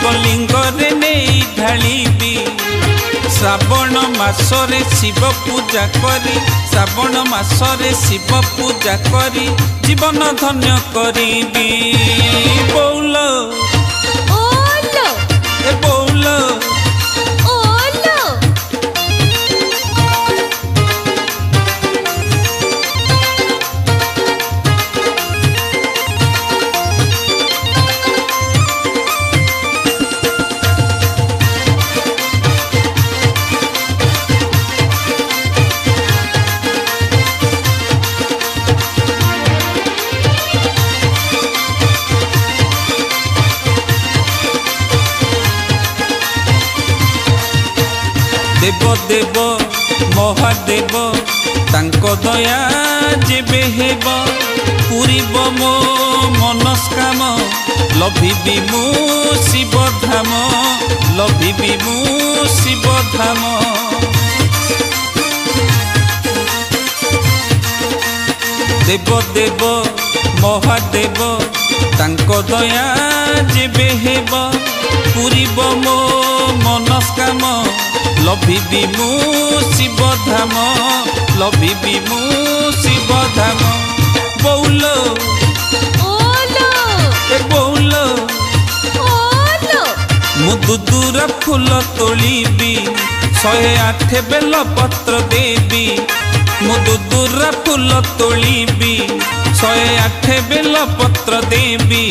शिवलिंगरे नहीं ढालिबी श्रावण मासरे शिव पूजा करी श्रावण मासरे शिव पूजा करी जीवन धन्य करीबी बौल ए बौल देव देव महादेव तांको दया जेबे हेब पूरीब मो मनस्काम लभिबी मु शिवधाम लभिबी मु शिवधाम देव देव महादेव तांको दया जेबे हेब पूरीब मो मनस्काम लभिबी मु शिवधाम लभिबी मु शिवधाम बौल ए बौल मु दुदुरा फूल तोलिबी 108 बेल पत्र देबी मु दुदुरा फूल तोलिबी 108 बेल पत्र देबी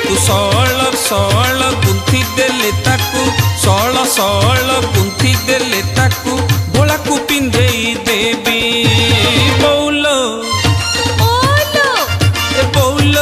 तू सळ गुंथि देले ताकू सळ गुंथि देले ताकू भोला को पिंधेई देबी बौल ए बौल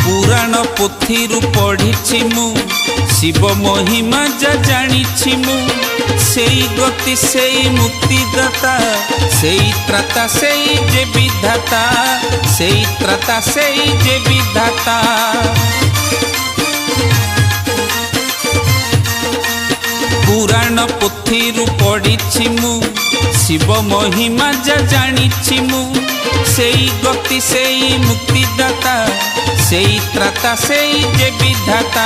पुराण पोथीरु पढ़ी मु शिव महिमा जा जानी मु सेई गति सेई मुक्तिदाता सेई त्राता सेई जे विधाता सेई त्राता सेई जे विधाता पुराण पोथीरु पढ़ी मु शिव महिमा जा जानी मु सेई गति सेई मुक्तिदाता सेई त्राता सेई जे विधाता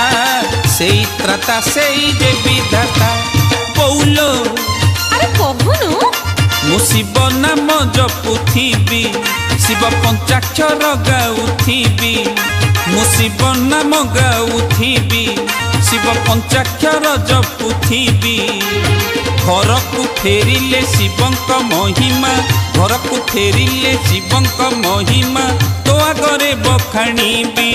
सेई त्राता सेई जे विधाता बौल अरे कहनु मु शिव नाम जपुथिबी शिव पंचाक्षर गाउथिबी मु शिव नाम गाउथिबी शिव पंचाक्षर जपुथिबी घर को फेरिले शिवंक महिमा घर को फेरिले शिवंक महिमा तो आगरे बखाणीबी।